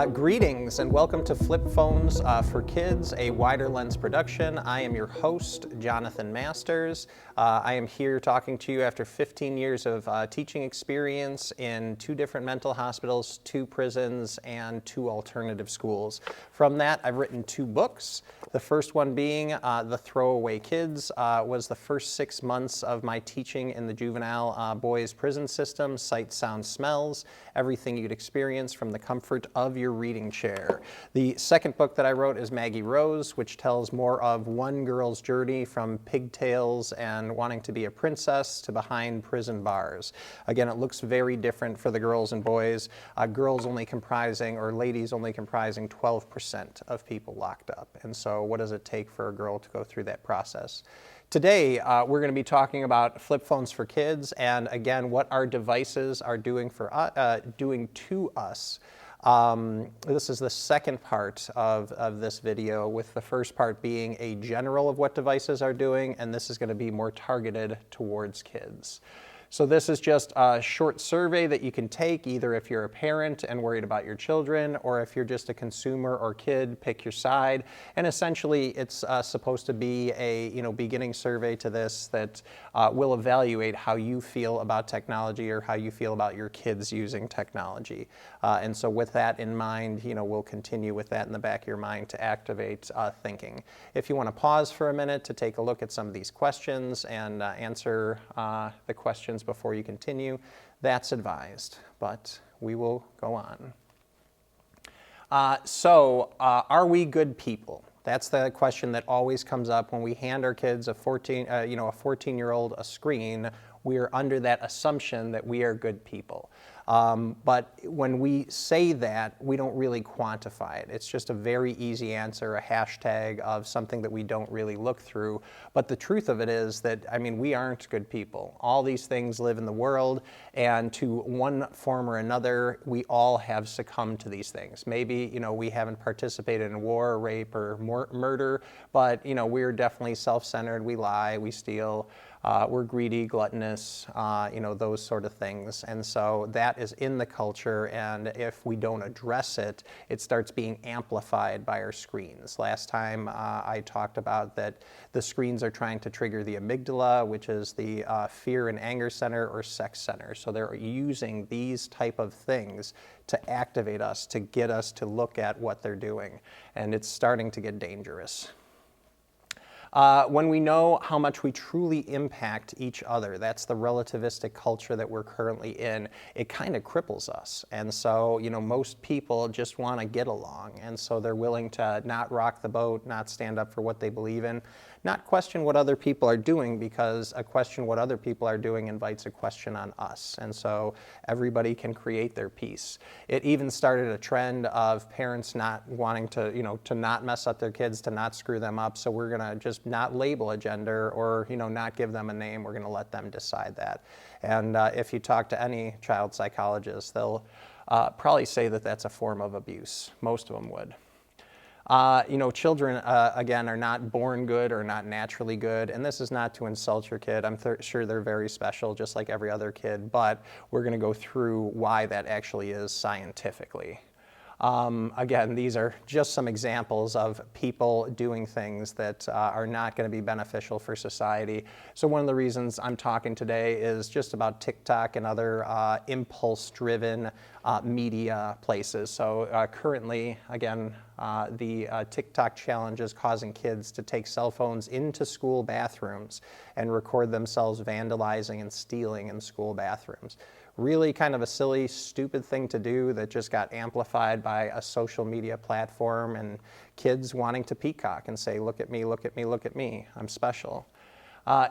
Greetings and welcome to Flip Phones for Kids, a Wider Lens production. I am your host, Jonathan Masters. I am here talking to you after 15 years of teaching experience in 2 different mental hospitals, 2 prisons, and 2 alternative schools. From that, I've written 2 books. The first one being The Throwaway Kids was the first 6 months of my teaching in the juvenile boys prison system, sight, sound, smells, everything you'd experience from the comfort of your reading chair. The second book that I wrote is Maggie Rose, which tells more of one girl's journey from pigtails and wanting to be a princess to behind prison bars. Again, it looks very different for the girls and boys. Girls only comprising, or ladies only comprising 12% of people locked up. And so what does it take for a girl to go through that process? Today, we're going to be talking about flip phones for kids, and again, what our devices are doing to us. This is the second part of this video, with the first part being a general of what devices are doing, and this is going to be more targeted towards kids. So this is just a short survey that you can take, either if you're a parent and worried about your children, or if you're just a consumer or kid, pick your side. And essentially, it's supposed to be a beginning survey to this that will evaluate how you feel about technology or how you feel about your kids using technology. And so with that in mind, we'll continue with that in the back of your mind to activate thinking. If you want to pause for a minute to take a look at some of these questions and answer the questions before you continue, that's advised, but we will go on. Are we good people? That's the question that always comes up when we hand our kids a 14-year-old a screen. We are under that assumption that we are good people. But when we say that, we don't really quantify it. It's just a very easy answer, a hashtag of something that we don't really look through. But the truth of it is that, we aren't good people. All these things live in the world, and to one form or another, we all have succumbed to these things. Maybe, we haven't participated in war, rape, or murder, but, we're definitely self-centered. We lie, we steal. We're greedy, gluttonous, those sort of things. And so that is in the culture, and if we don't address it, it starts being amplified by our screens. Last time I talked about that the screens are trying to trigger the amygdala, which is the fear and anger center or sex center. So they're using these type of things to activate us, to get us to look at what they're doing. And it's starting to get dangerous. When we know how much we truly impact each other, that's the relativistic culture that we're currently in, it kind of cripples us. And so, most people just want to get along. And so they're willing to not rock the boat, not stand up for what they believe in, not question what other people are doing, because a question what other people are doing invites a question on us. And so everybody can create their piece. It even started a trend of parents not wanting to, to not mess up their kids, to not screw them up. So we're going to just not label a gender or, not give them a name. We're going to let them decide that. And if you talk to any child psychologist, they'll probably say that that's a form of abuse. Most of them would. Children, again, are not born good or not naturally good, and this is not to insult your kid. I'm sure they're very special, just like every other kid, but we're going to go through why that actually is scientifically. Again, these are just some examples of people doing things that are not going to be beneficial for society. So one of the reasons I'm talking today is just about TikTok and other impulse-driven media places. So currently, again, the TikTok challenge is causing kids to take cell phones into school bathrooms and record themselves vandalizing and stealing in school bathrooms. Really kind of a silly, stupid thing to do that just got amplified by a social media platform and kids wanting to peacock and say, look at me, look at me, look at me, I'm special.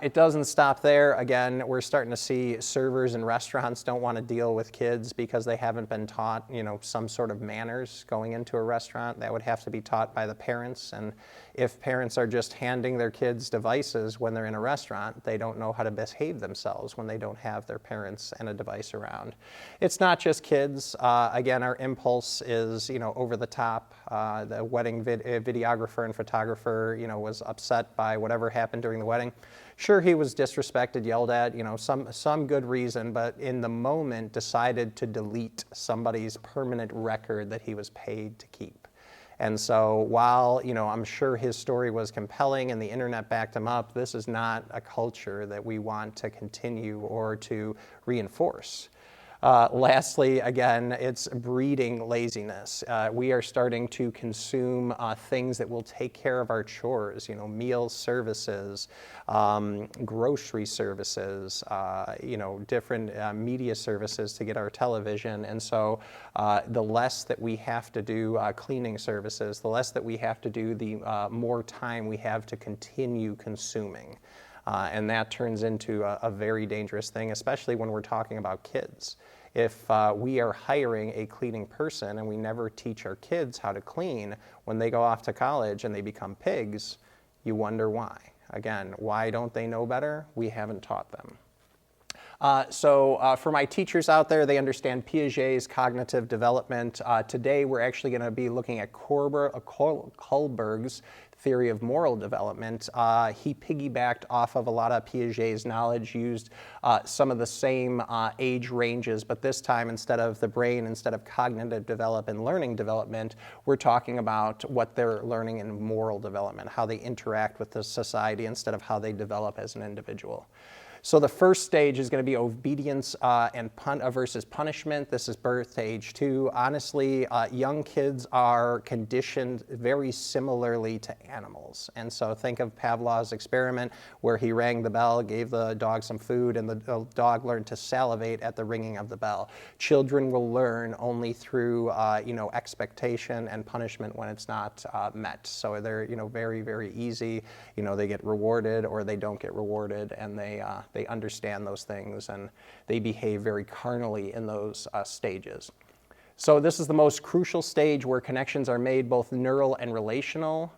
It doesn't stop there. Again, we're starting to see servers in restaurants don't want to deal with kids because they haven't been taught, some sort of manners going into a restaurant. That would have to be taught by the parents. And if parents are just handing their kids devices when they're in a restaurant, they don't know how to behave themselves when they don't have their parents and a device around. It's not just kids. Again, our impulse is, over the top. The wedding videographer and photographer, was upset by whatever happened during the wedding. Sure, he was disrespected, yelled at, some good reason, but in the moment decided to delete somebody's permanent record that he was paid to keep. And so while, I'm sure his story was compelling and the internet backed him up, this is not a culture that we want to continue or to reinforce. Lastly, again, it's breeding laziness. We are starting to consume things that will take care of our chores, meal services, grocery services, different media services to get our television. And so the less that we have to do cleaning services, the less that we have to do, the more time we have to continue consuming. And that turns into a very dangerous thing, especially when we're talking about kids. If we are hiring a cleaning person and we never teach our kids how to clean, when they go off to college and they become pigs, you wonder why. Again, why don't they know better? We haven't taught them. So for my teachers out there, they understand Piaget's cognitive development. Today, we're actually going to be looking at Kohlberg's theory of moral development. He piggybacked off of a lot of Piaget's knowledge, used some of the same age ranges, but this time instead of the brain, instead of cognitive development and learning development, we're talking about what they're learning in moral development, how they interact with the society instead of how they develop as an individual. So the first stage is going to be obedience versus punishment. This is birth to age 2. Honestly, young kids are conditioned very similarly to animals. And so think of Pavlov's experiment where he rang the bell, gave the dog some food, and the dog learned to salivate at the ringing of the bell. Children will learn only through expectation and punishment when it's not met. So they're very, very easy. They get rewarded or they don't get rewarded, and they understand those things, and they behave very carnally in those stages. So this is the most crucial stage where connections are made, both neural and relational.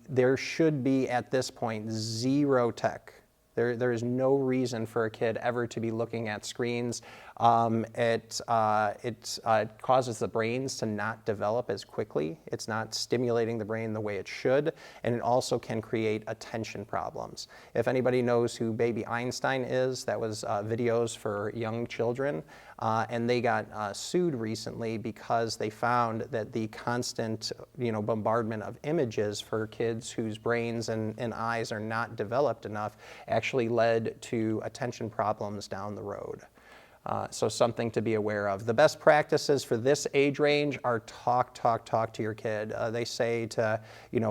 There should be, at this point, zero tech. There is no reason for a kid ever to be looking at screens. It causes the brains to not develop as quickly. It's not stimulating the brain the way it should, and it also can create attention problems. If anybody knows who Baby Einstein is, that was videos for young children, and they got sued recently because they found that the constant bombardment of images for kids whose brains and eyes are not developed enough actually led to attention problems down the road. So something to be aware of. The best practices for this age range are talk to your kid. They say to,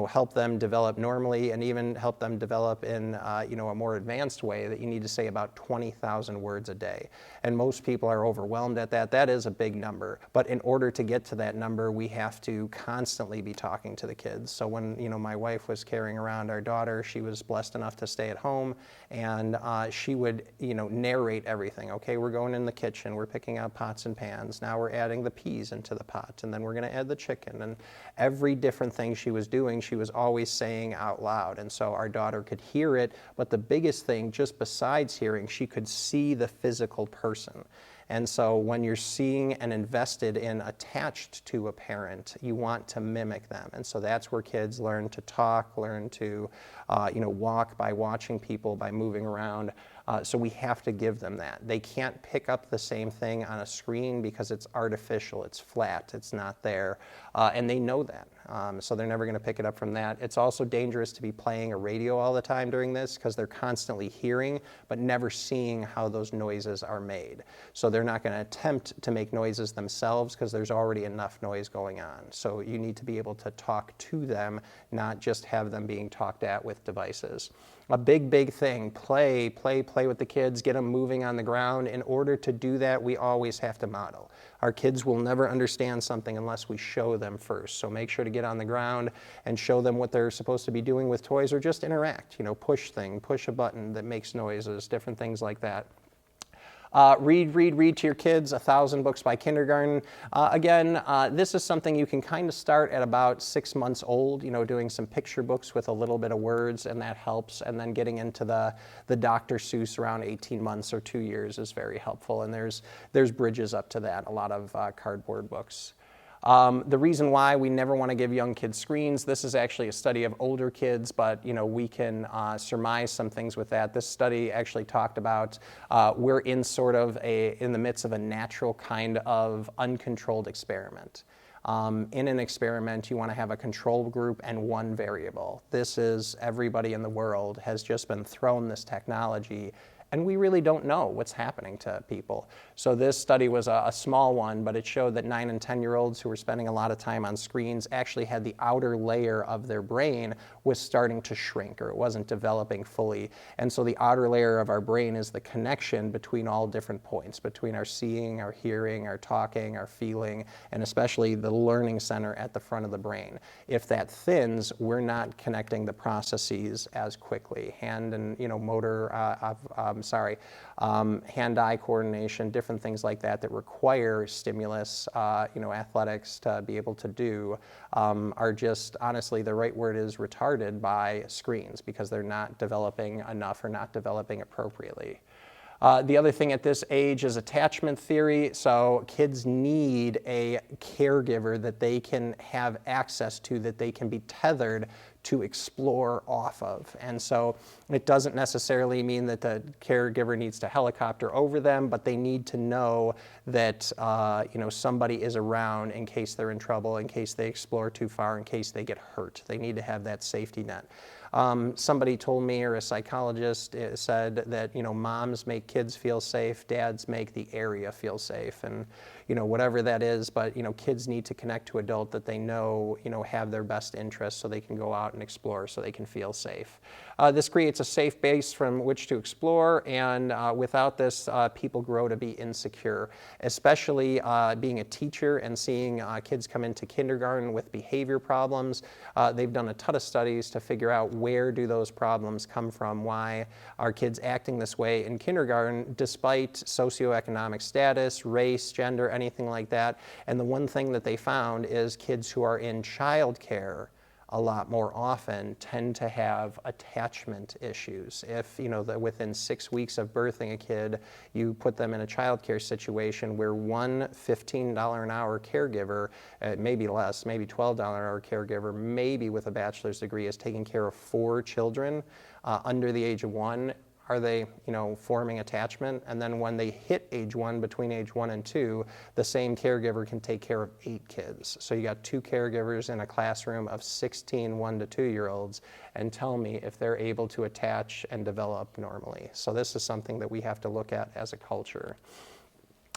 help them develop normally and even help them develop in, a more advanced way, that you need to say about 20,000 words a day. And most people are overwhelmed at that. That is a big number. But in order to get to that number, we have to constantly be talking to the kids. So when, my wife was carrying around our daughter, she was blessed enough to stay at home, and she would, narrate everything. Okay, we're going in the kitchen, we're picking out pots and pans, now we're adding the peas into the pot, and then we're going to add the chicken, and every different thing she was doing, she was always saying out loud. And so our daughter could hear it, but the biggest thing, just besides hearing, she could see the physical person. And so when you're seeing and invested in, attached to a parent, you want to mimic them. And so that's where kids learn to talk, learn to walk by watching people, by moving around. So we have to give them that. They can't pick up the same thing on a screen because it's artificial, it's flat, it's not there, and they know that. So they're never going to pick it up from that. It's also dangerous to be playing a radio all the time during this because they're constantly hearing but never seeing how those noises are made. So they're not going to attempt to make noises themselves because there's already enough noise going on. So you need to be able to talk to them, not just have them being talked at with devices. A big thing, play with the kids, get them moving on the ground. In order to do that, we always have to model. Our kids will never understand something unless we show them first. So make sure to get on the ground and show them what they're supposed to be doing with toys, or just interact. Push a button that makes noises, different things like that. Read to your kids, 1,000 books by kindergarten. Again, this is something you can kind of start at about 6 months old, doing some picture books with a little bit of words, and that helps. And then getting into the Dr. Seuss around 18 months or 2 years is very helpful. And there's bridges up to that, a lot of cardboard books. The reason why we never want to give young kids screens, this is actually a study of older kids, but we can surmise some things with that. This study actually talked about we're in in the midst of a natural kind of uncontrolled experiment. In an experiment, you want to have a control group and one variable. This is everybody in the world has just been thrown this technology, and we really don't know what's happening to people. So this study was a small one, but it showed that 9 and 10-year-olds who were spending a lot of time on screens actually had the outer layer of their brain was starting to shrink, or it wasn't developing fully. And so the outer layer of our brain is the connection between all different points, between our seeing, our hearing, our talking, our feeling, and especially the learning center at the front of the brain. If that thins, we're not connecting the processes as quickly. Hand and motor, hand-eye coordination, different things like that that require stimulus, athletics to be able to do, are just, honestly, the right word is retarded by screens because they're not developing enough or not developing appropriately. The other thing at this age is attachment theory. So kids need a caregiver that they can have access to, that they can be tethered to explore off of. And so it doesn't necessarily mean that the caregiver needs to helicopter over them, but they need to know that somebody is around in case they're in trouble, in case they explore too far, in case they get hurt. They need to have that safety net. Somebody told me, or a psychologist said that moms make kids feel safe, dads make the area feel safe, and whatever that is. But kids need to connect to adult that they know have their best interests, so they can go out and explore, so they can feel safe. This creates a safe base from which to explore, and without this, people grow to be insecure, especially being a teacher and seeing kids come into kindergarten with behavior problems. They've done a ton of studies to figure out where do those problems come from, why are kids acting this way in kindergarten despite socioeconomic status, race, gender, anything like that. And the one thing that they found is kids who are in childcare a lot more often tend to have attachment issues. If within 6 weeks of birthing a kid, you put them in a childcare situation where one $15 an hour caregiver, maybe less, maybe $12 an hour caregiver, maybe with a bachelor's degree, is taking care of 4 children under the age of 1, are they, forming attachment? And then when they hit age 1, between age 1 and 2, the same caregiver can take care of 8 kids. So you got 2 caregivers in a classroom of 16 1 to 2-year-olds, and tell me if they're able to attach and develop normally. So this is something that we have to look at as a culture.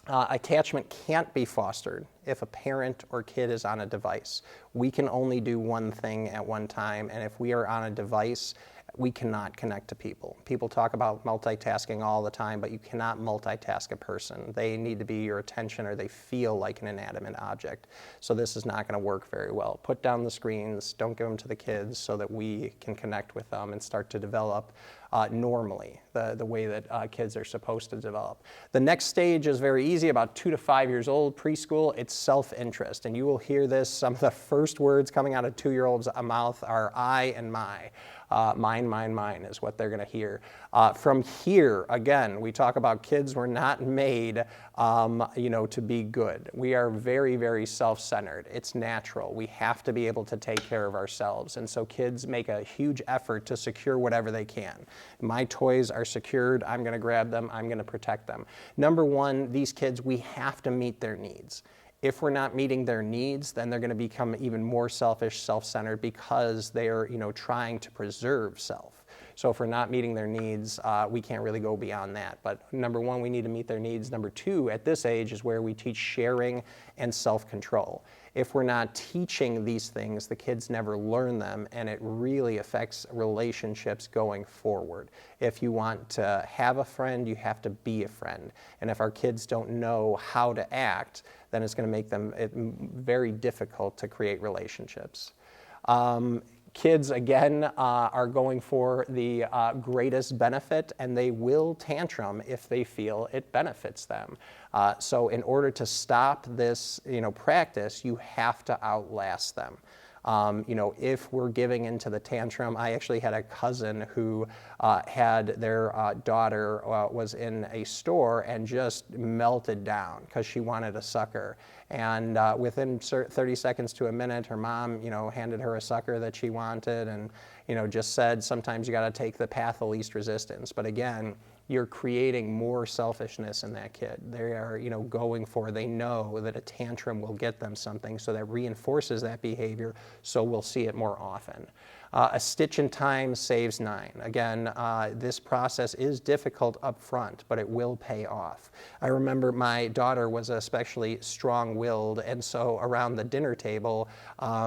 Attachment can't be fostered if a parent or kid is on a device. We can only do one thing at one time, and if we are on a device, we cannot connect to people. People talk about multitasking all the time, but you cannot multitask a person. They need to be your attention, or they feel like an inanimate object. So this is not going to work very well. Put down the screens, don't give them to the kids so that we can connect with them and start to develop normally, the way that kids are supposed to develop. The next stage is very easy, about 2 to 5 years old, preschool. It's self-interest, and you will hear this. Some of the first words coming out of 2-year-olds' mouth are I and my. Mine, mine, mine is what they're going to hear. From here, again, we talk about kids were not made, to be good. We are very, very self-centered. It's natural. We have to be able to take care of ourselves. And so kids make a huge effort to secure whatever they can. My toys are secured. I'm going to grab them. I'm going to protect them. Number one, these kids, we have to meet their needs. If we're not meeting their needs, then they're going to become even more selfish, self-centered, because they are, trying to preserve self. So if we're not meeting their needs, we can't really go beyond that. But number one, we need to meet their needs. Number two, at this age is where we teach sharing and self-control. If we're not teaching these things, the kids never learn them, and it really affects relationships going forward. If you want to have a friend, you have to be a friend. And if our kids don't know how to act, then it's going to make them very difficult to create relationships. Kids, again, are going for the greatest benefit, and they will tantrum if they feel it benefits them. So in order to stop this, practice, you have to outlast them. If we're giving into the tantrum, I actually had a cousin who had their daughter was in a store and just melted down because she wanted a sucker. And within 30 seconds to a minute, her mom, handed her a sucker that she wanted and, just said, sometimes you got to take the path of least resistance. But again, you're creating more selfishness in that kid. They are, they know that a tantrum will get them something, so that reinforces that behavior, so we'll see it more often. A stitch in time saves 9. Again, this process is difficult up front, but it will pay off. I remember my daughter was especially strong-willed, and so around the dinner table,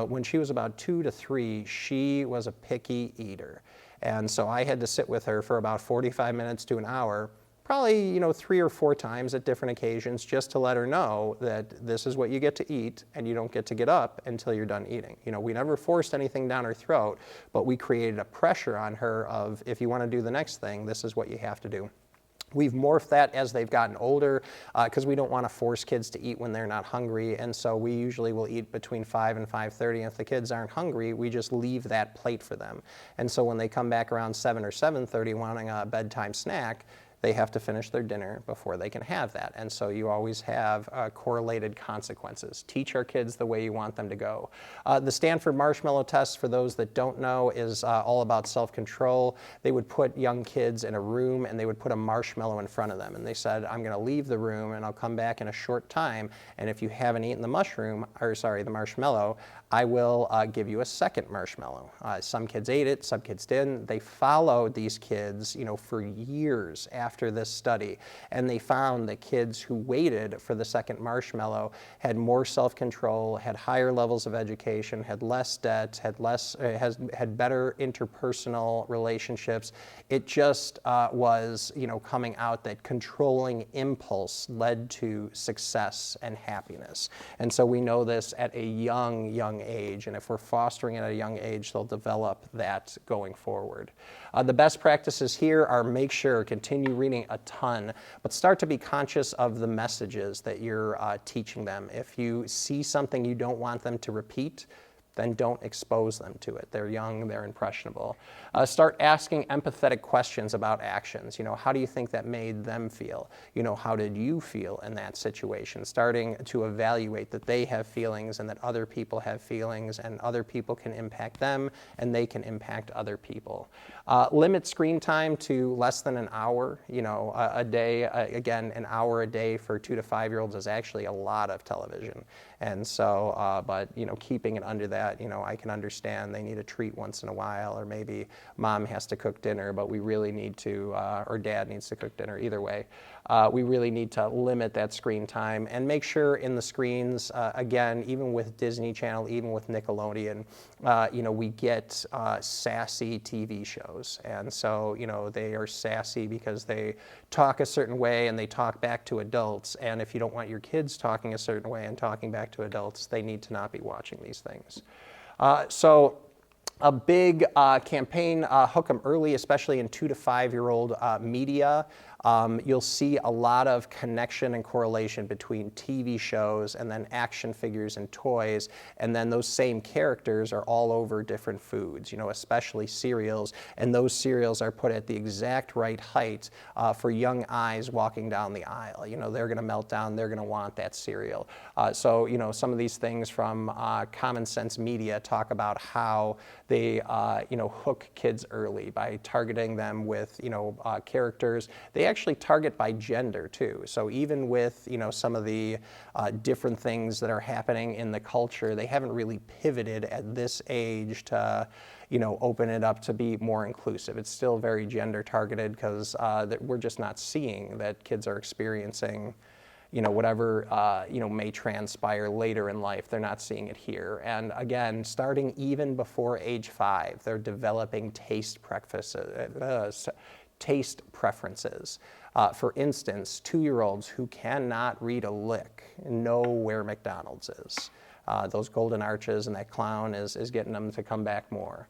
when she was about 2 to 3, she was a picky eater. And so I had to sit with her for about 45 minutes to an hour, probably 3 or 4 times at different occasions, just to let her know that this is what you get to eat and you don't get to get up until you're done eating. We never forced anything down her throat, but we created a pressure on her of, if you want to do the next thing, this is what you have to do. We've morphed that as they've gotten older because we don't want to force kids to eat when they're not hungry, and so we usually will eat between 5 and 5:30, and if the kids aren't hungry, we just leave that plate for them. And so when they come back around 7 or 7:30 wanting a bedtime snack, they have to finish their dinner before they can have that. And so you always have correlated consequences. Teach our kids the way you want them to go. The Stanford Marshmallow Test, for those that don't know, is all about self-control. They would put young kids in a room and they would put a marshmallow in front of them. And they said, I'm going to leave the room and I'll come back in a short time. And if you haven't eaten the marshmallow, I will give you a second marshmallow. Some kids ate it, some kids didn't. They followed these kids, for years after this study, and they found that kids who waited for the second marshmallow had more self-control, had higher levels of education, had less debt, had better interpersonal relationships. It just was, coming out that controlling impulse led to success and happiness. And so we know this at a young age, and if we're fostering it at a young age, they'll develop that going forward. The best practices here are continue reading a ton, but start to be conscious of the messages that you're teaching them. If you see something you don't want them to repeat, then don't expose them to it. They're young, they're impressionable. Start asking empathetic questions about actions. How do you think that made them feel? How did you feel in that situation? Starting to evaluate that they have feelings and that other people have feelings and other people can impact them and they can impact other people. Limit screen time to less than an hour, a day. Again, an hour a day for 2 to 5-year-olds is actually a lot of television. And so, but keeping it under that, I can understand they need a treat once in a while, or maybe mom has to cook dinner, but we really need to, or dad needs to cook dinner, either way. We really need to limit that screen time and make sure in the screens, again, even with Disney Channel, even with Nickelodeon, we get sassy TV shows. And so, they are sassy because they talk a certain way and they talk back to adults. And if you don't want your kids talking a certain way and talking back to adults, they need to not be watching these things. So a big campaign, hook them early, especially in 2 to 5-year-old media. You'll see a lot of connection and correlation between TV shows and then action figures and toys, and then those same characters are all over different foods, especially cereals, and those cereals are put at the exact right height for young eyes walking down the aisle. They're going to melt down, they're going to want that cereal. So, some of these things from Common Sense Media talk about how they, hook kids early by targeting them with, characters. They actually target by gender too. So even with some of the different things that are happening in the culture, they haven't really pivoted at this age to open it up to be more inclusive. It's still very gender targeted because we're just not seeing that kids are experiencing whatever may transpire later in life. They're not seeing it here. And again, starting even before age 5, they're developing taste preferences. For instance, 2-year-olds who cannot read a lick know where McDonald's is. Those golden arches and that clown is getting them to come back more.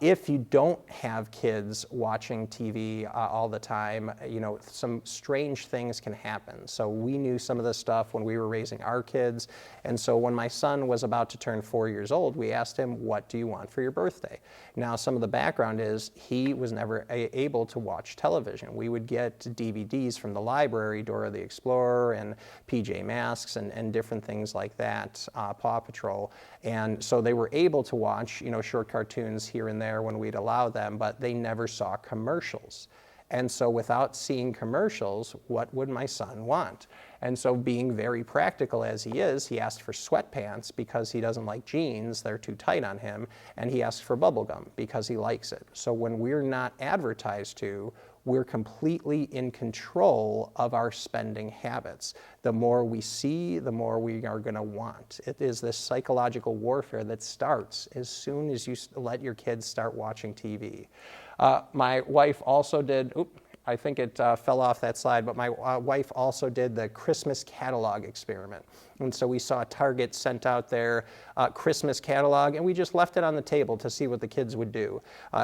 If you don't have kids watching TV all the time, some strange things can happen. So we knew some of this stuff when we were raising our kids. And so when my son was about to turn 4 years old, we asked him, what do you want for your birthday? Now, some of the background is he was never able to watch television. We would get DVDs from the library, Dora the Explorer and PJ Masks and different things like that, Paw Patrol. And so they were able to watch, short cartoons here and there when we'd allow them, but they never saw commercials. And so without seeing commercials, what would my son want? And so being very practical as he is, he asked for sweatpants because he doesn't like jeans, they're too tight on him, and he asked for bubble gum because he likes it. So when we're not advertised to, we're completely in control of our spending habits. The more we see, the more we are going to want. It is this psychological warfare that starts as soon as you let your kids start watching TV. My wife also did, I think it fell off that slide, but my wife also did the Christmas catalog experiment. And so we saw Target sent out their Christmas catalog, and we just left it on the table to see what the kids would do.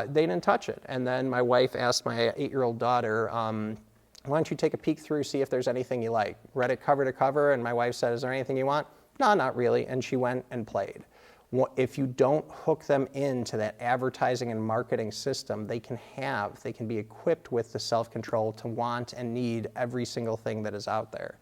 They didn't touch it. And then my wife asked my 8-year-old daughter, why don't you take a peek through, see if there's anything you like? Read it cover to cover, and my wife said, is there anything you want? No, not really. And she went and played. If you don't hook them into that advertising and marketing system, they can be equipped with the self-control to want and need every single thing that is out there.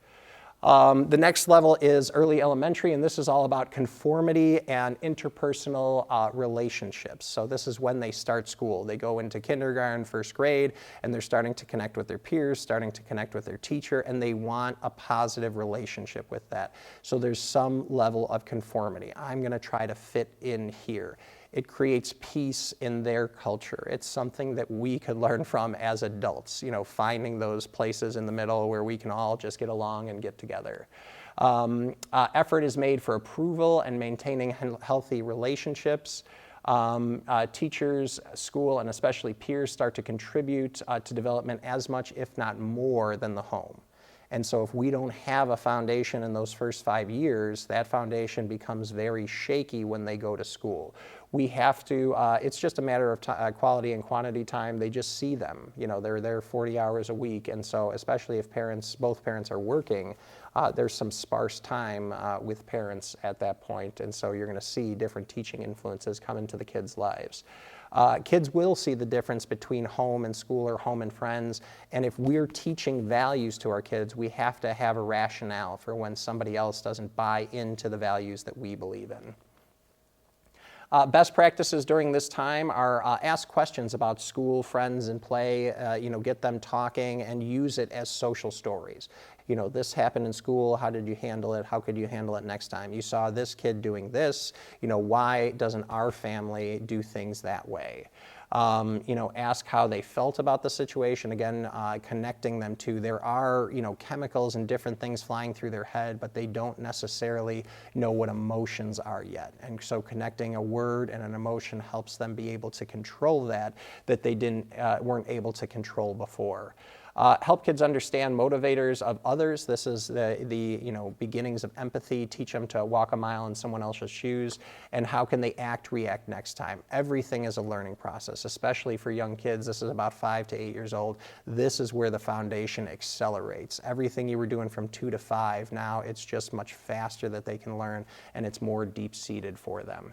The next level is early elementary, and this is all about conformity and interpersonal relationships. So this is when they start school. They go into kindergarten, first grade, and they're starting to connect with their peers, starting to connect with their teacher, and they want a positive relationship with that. So there's some level of conformity. I'm going to try to fit in here. It creates peace in their culture. It's something that we could learn from as adults, finding those places in the middle where we can all just get along and get together. Effort is made for approval and maintaining healthy relationships. Teachers, school, and especially peers start to contribute to development as much, if not more, than the home. And so if we don't have a foundation in those first 5 years, that foundation becomes very shaky when they go to school. We have to, it's just a matter of quality and quantity time. They just see them. They're there 40 hours a week. And so especially if both parents are working, there's some sparse time with parents at that point. And so you're going to see different teaching influences come into the kids' lives. Kids will see the difference between home and school or home and friends, and if we're teaching values to our kids, we have to have a rationale for when somebody else doesn't buy into the values that we believe in. Best practices during this time are ask questions about school, friends, and play, get them talking and use it as social stories. This happened in school, how did you handle it? How could you handle it next time? You saw this kid doing this, why doesn't our family do things that way? Ask how they felt about the situation. Again, connecting them to, there are, chemicals and different things flying through their head, but they don't necessarily know what emotions are yet. And so connecting a word and an emotion helps them be able to control that they weren't able to control before. Help kids understand motivators of others. This is the beginnings of empathy. Teach them to walk a mile in someone else's shoes, and how can they react next time. Everything is a learning process, especially for young kids. This is about 5 to 8 years old. This is where the foundation accelerates. Everything you were doing from 2 to 5, now it's just much faster that they can learn, and it's more deep-seated for them.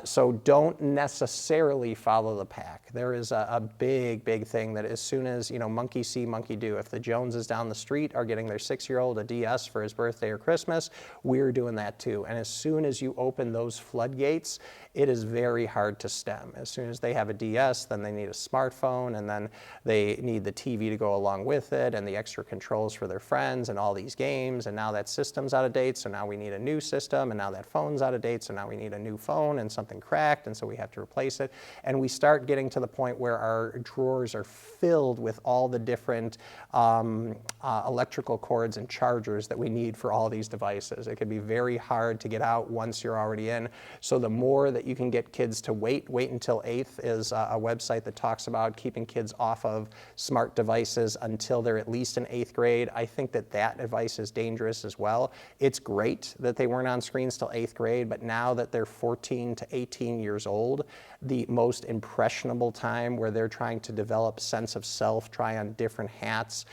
So don't necessarily follow the pack. There is a big thing that as soon as, monkey see, monkey do. If the Joneses down the street are getting their 6-year-old a DS for his birthday or Christmas, we're doing that too. And as soon as you open those floodgates, it is very hard to stem. As soon as they have a DS, then they need a smartphone, and then they need the TV to go along with it, and the extra controls for their friends, and all these games, and now that system's out of date, so now we need a new system, and now that phone's out of date, so now we need a new phone, and something cracked, and so we have to replace it. And we start getting to the point where our drawers are filled with all the different electrical cords and chargers that we need for all these devices. It can be very hard to get out once you're already in. So the more that you can get kids to wait until 8th is a website that talks about keeping kids off of smart devices until they're at least in 8th grade. I think that advice is dangerous as well. It's great that they weren't on screens till 8th grade, but now that they're 14 14 to 18 years old, the most impressionable time where they're trying to develop sense of self, try on different hats,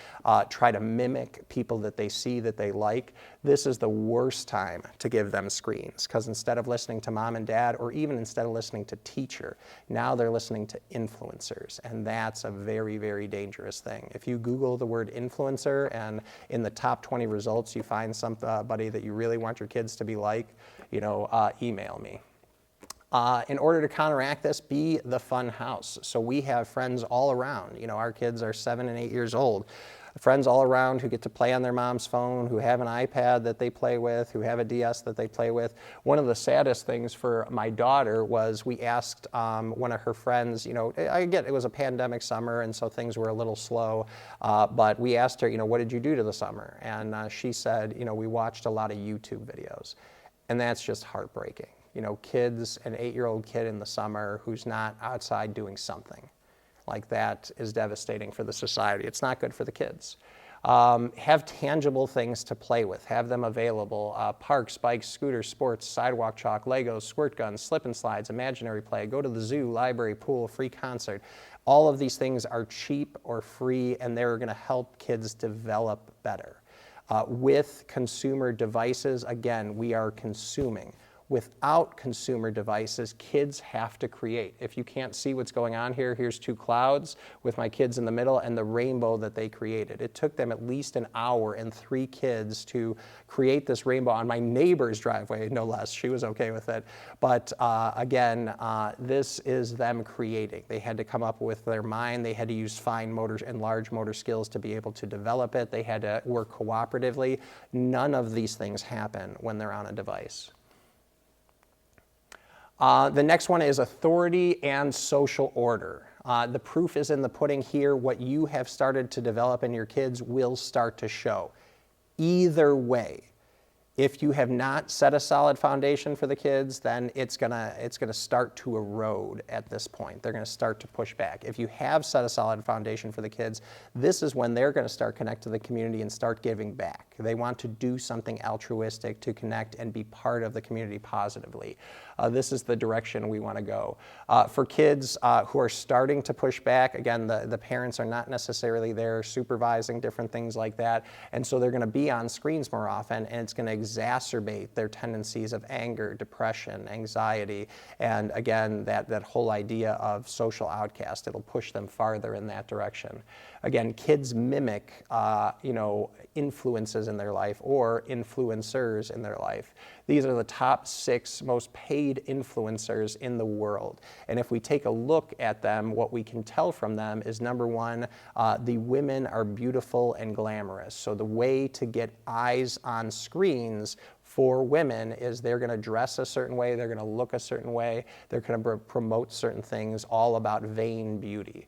try to mimic people that they see that they like. This is the worst time to give them screens, because instead of listening to mom and dad, or even instead of listening to teacher, now they're listening to influencers, and that's a very, very dangerous thing. If you Google the word influencer and in the top 20 results you find somebody that you really want your kids to be like, email me. In order to counteract this, be the fun house. So we have friends all around. Our kids are 7 and 8 years old. Friends all around who get to play on their mom's phone, who have an iPad that they play with, who have a DS that they play with. One of the saddest things for my daughter was we asked one of her friends, I get it was a pandemic summer and so things were a little slow, but we asked her, what did you do to the summer? And she said, we watched a lot of YouTube videos. And that's just heartbreaking. Kids, an 8-year-old kid in the summer who's not outside doing something. Like that is devastating for the society. It's not good for the kids. Have tangible things to play with. Have them available. Parks, bikes, scooters, sports, sidewalk chalk, Legos, squirt guns, slip and slides, imaginary play. Go to the zoo, library, pool, free concert. All of these things are cheap or free, and they're going to help kids develop better. With consumer devices, again, we are consuming. Without consumer devices, kids have to create. If you can't see what's going on here, here's 2 clouds with my kids in the middle and the rainbow that they created. It took them at least an hour and 3 kids to create this rainbow on my neighbor's driveway, no less. She was okay with it. But again, this is them creating. They had to come up with their mind. They had to use fine motor and large motor skills to be able to develop it. They had to work cooperatively. None of these things happen when they're on a device. The next one is authority and social order. The proof is in the pudding here. What you have started to develop in your kids will start to show. Either way, if you have not set a solid foundation for the kids, then it's gonna start to erode at this point. They're gonna start to push back. If you have set a solid foundation for the kids, this is when they're gonna start connect to the community and start giving back. They want to do something altruistic to connect and be part of the community positively. This is the direction we want to go. For kids who are starting to push back, again, the parents are not necessarily there supervising different things like that, and so they're going to be on screens more often, and it's going to exacerbate their tendencies of anger, depression, anxiety, and again, that whole idea of social outcast. It'll push them farther in that direction. Again, kids mimic, influences in their life or influencers in their life. These are the top 6 most paid influencers in the world. And if we take a look at them, what we can tell from them is, number one, the women are beautiful and glamorous. So the way to get eyes on screens for women is they're going to dress a certain way, they're going to look a certain way, they're going to promote certain things, all about vain beauty.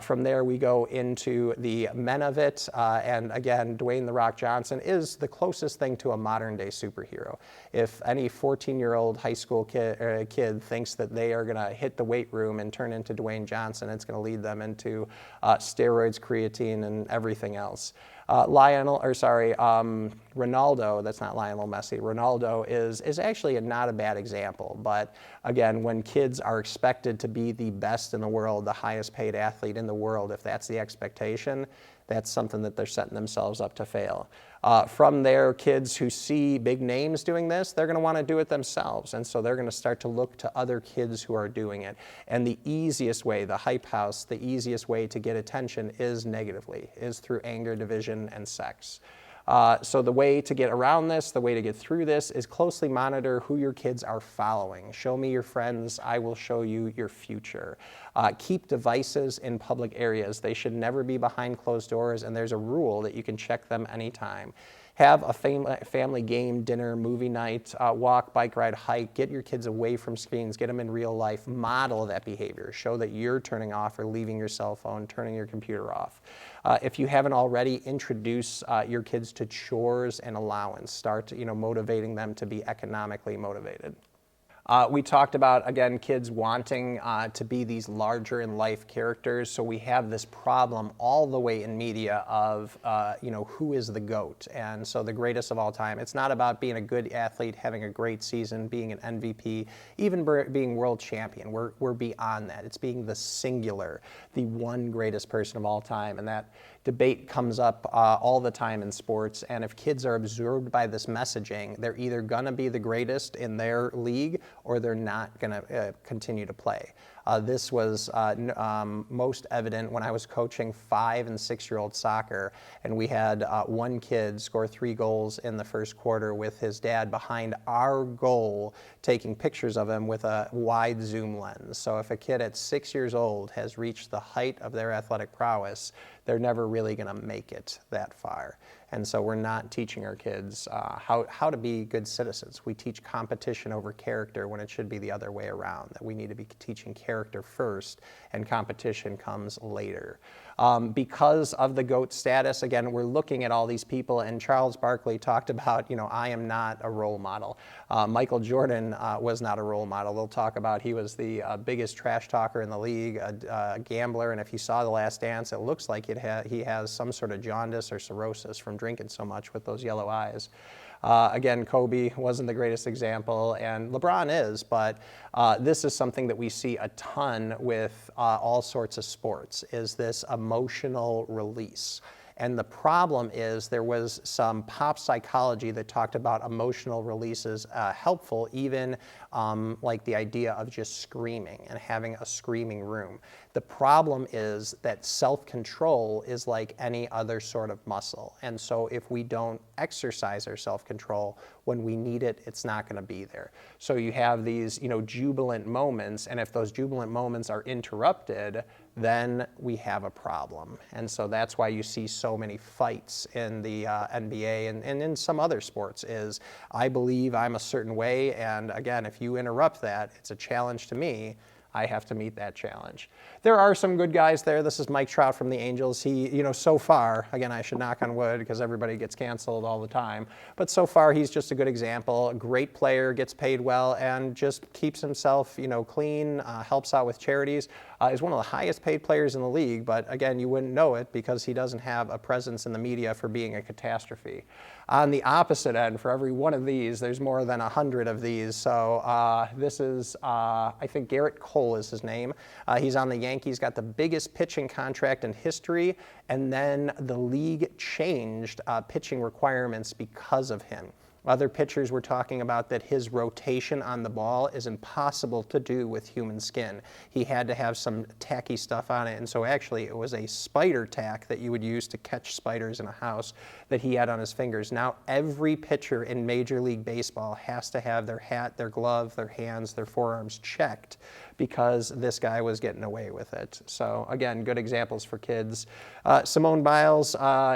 From there, we go into the men of it, and again, Dwayne "The Rock" Johnson is the closest thing to a modern-day superhero. If any 14-year-old high school kid thinks that they are going to hit the weight room and turn into Dwayne Johnson, it's going to lead them into steroids, creatine, and everything else. Ronaldo, that's not Lionel Messi, Ronaldo is actually not a bad example. But again, when kids are expected to be the best in the world, the highest paid athlete in the world, if that's the expectation, that's something that they're setting themselves up to fail. From there, kids who see big names doing this, they're going to want to do it themselves. And so they're going to start to look to other kids who are doing it. And the easiest way, the hype house, the easiest way to get attention is negatively, is through anger, division, and sex. So the way to get around this, the way to get through this, is closely monitor who your kids are following. Show me your friends, I will show you your future. Keep devices in public areas. They should never be behind closed doors, and there's a rule that you can check them anytime. Have a family game, dinner, movie night, walk, bike ride, hike. Get your kids away from screens. Get them in real life. Model that behavior. Show that you're turning off or leaving your cell phone, turning your computer off. If you haven't already, introduce your kids to chores and allowance. Start, motivating them to be economically motivated. We talked about, again, kids wanting to be these larger-in-life characters, so we have this problem all the way in media of, who is the GOAT? And so the greatest of all time. It's not about being a good athlete, having a great season, being an MVP, even being world champion. We're beyond that. It's being the singular, the one greatest person of all time, and that debate comes up all the time in sports, and if kids are absorbed by this messaging, they're either going to be the greatest in their league or they're not going to continue to play. This was most evident when I was coaching 5- and 6-year-old soccer, and we had one kid score 3 goals in the first quarter with his dad behind our goal taking pictures of him with a wide zoom lens. So if a kid at 6 years old has reached the height of their athletic prowess, they're never really going to make it that far. And so we're not teaching our kids how to be good citizens. We teach competition over character when it should be the other way around, that we need to be teaching character first and competition comes later. Because of the GOAT status, again, we're looking at all these people, and Charles Barkley talked about, I am not a role model. Michael Jordan was not a role model. They'll talk about he was the biggest trash talker in the league, a gambler, and if you saw The Last Dance, it looks like he has some sort of jaundice or cirrhosis from drinking so much with those yellow eyes. Again, Kobe wasn't the greatest example, and LeBron is, but this is something that we see a ton with all sorts of sports, is this emotional release. And the problem is there was some pop psychology that talked about emotional releases helpful, even like the idea of just screaming and having a screaming room. The problem is that self-control is like any other sort of muscle. And so if we don't exercise our self-control, when we need it, it's not going to be there. So you have these, jubilant moments, and if those jubilant moments are interrupted, then we have a problem. And so that's why you see so many fights in the NBA and in some other sports is, I believe I'm a certain way, and again, if you interrupt that, it's a challenge to me. I have to meet that challenge. There are some good guys there. This is Mike Trout from the Angels. He, so far, again, I should knock on wood because everybody gets canceled all the time, but so far he's just a good example. A great player, gets paid well, and just keeps himself, clean, helps out with charities. Is one of the highest paid players in the league, but again, you wouldn't know it because he doesn't have a presence in the media for being a catastrophe. On the opposite end, for every one of these, there's more than 100 of these. So this is, I think Garrett Cole is his name. He's on the Yankees, got the biggest pitching contract in history, and then the league changed pitching requirements because of him. Other pitchers were talking about that his rotation on the ball is impossible to do with human skin. He had to have some tacky stuff on it, and so actually it was a spider tack that you would use to catch spiders in a house that he had on his fingers. Now every pitcher in Major League Baseball has to have their hat, their glove, their hands, their forearms checked because this guy was getting away with it. So again, good examples for kids. Simone Biles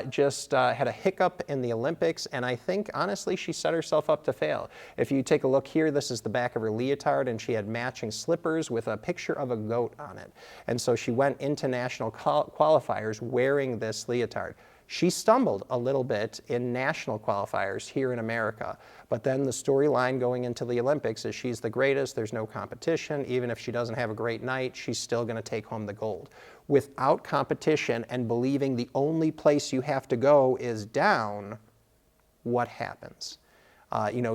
just had a hiccup in the Olympics, and I think honestly she set herself up to fail. If you take a look here, this is the back of her leotard, and she had matching slippers with a picture of a goat on it. And so she went into national qualifiers wearing this leotard. She stumbled a little bit in national qualifiers here in America, but then the storyline going into the Olympics is she's the greatest, there's no competition, even if she doesn't have a great night, she's still going to take home the gold. Without competition and believing the only place you have to go is down, what happens?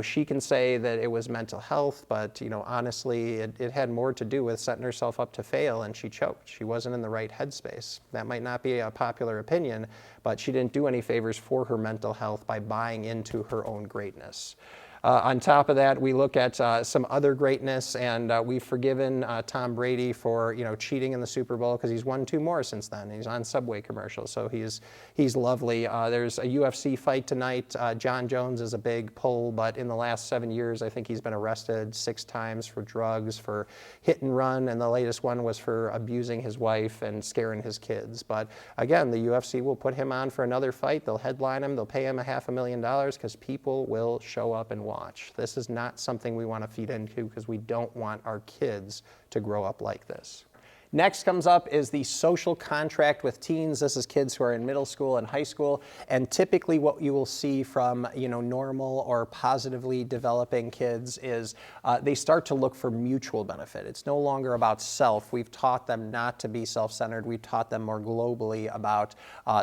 She can say that it was mental health, but, honestly, it had more to do with setting herself up to fail, and she choked. She wasn't in the right headspace. That might not be a popular opinion, but she didn't do any favors for her mental health by buying into her own greatness. On top of that, we look at some other greatness, and we've forgiven Tom Brady for cheating in the Super Bowl because he's won 2 more since then. He's on Subway commercials, so he's lovely. There's a UFC fight tonight. John Jones is a big pull, but in the last 7 years, I think he's been arrested 6 times for drugs, for hit and run, and the latest one was for abusing his wife and scaring his kids. But again, the UFC will put him on for another fight. They'll headline him. They'll pay him $500,000 because people will show up and watch. This is not something we want to feed into because we don't want our kids to grow up like this. Next comes up is the social contract with teens. This is kids who are in middle school and high school, and typically what you will see from normal or positively developing kids is they start to look for mutual benefit. It's no longer about self. We've taught them not to be self-centered. We've taught them more globally about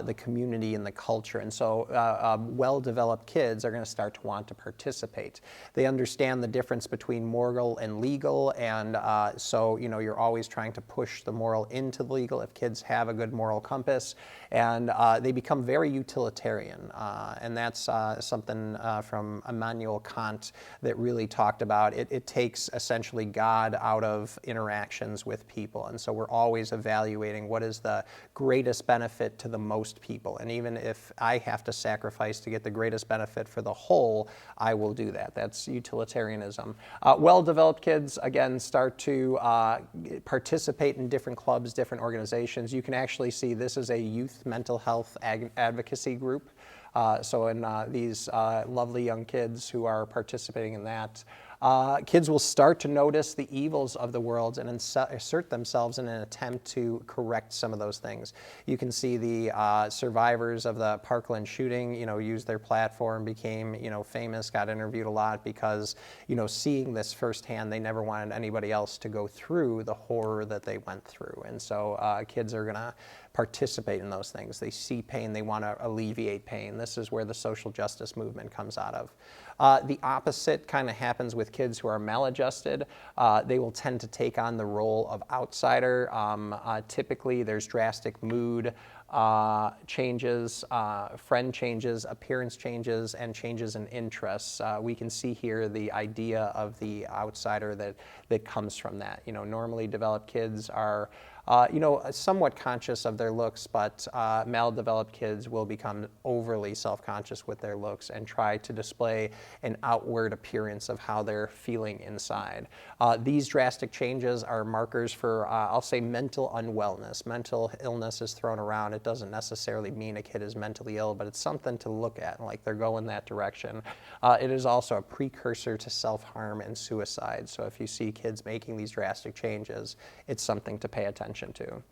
the community and the culture, and so well-developed kids are going to start to want to participate. They understand the difference between moral and legal, and so you're always trying to push the moral into the legal if kids have a good moral compass, and they become very utilitarian, and that's something from Immanuel Kant that really talked about it takes essentially God out of interactions with people, and so we're always evaluating what is the greatest benefit to the most people, and even if I have to sacrifice to get the greatest benefit for the whole, I will do that. That's utilitarianism. Well-developed kids, again, start to participate in different clubs, different organizations. You can actually see this is a youth mental health advocacy group. So in these lovely young kids who are participating in that, kids will start to notice the evils of the world and assert themselves in an attempt to correct some of those things. You can see the survivors of the Parkland shooting, used their platform, became, famous, got interviewed a lot because, seeing this firsthand, they never wanted anybody else to go through the horror that they went through. And so kids are going to participate in those things. They see pain, they want to alleviate pain. This is where the social justice movement comes out of. The opposite kind of happens with kids who are maladjusted. They will tend to take on the role of outsider. Typically, there's drastic mood changes, friend changes, appearance changes, and changes in interests. We can see here the idea of the outsider that comes from that. Normally developed kids are somewhat conscious of their looks, but maldeveloped kids will become overly self-conscious with their looks and try to display an outward appearance of how they're feeling inside. These drastic changes are markers for, I'll say, mental unwellness. Mental illness is thrown around. It doesn't necessarily mean a kid is mentally ill, but it's something to look at, like they're going that direction. It is also a precursor to self-harm and suicide. So if you see kids making these drastic changes, it's something to pay attention to.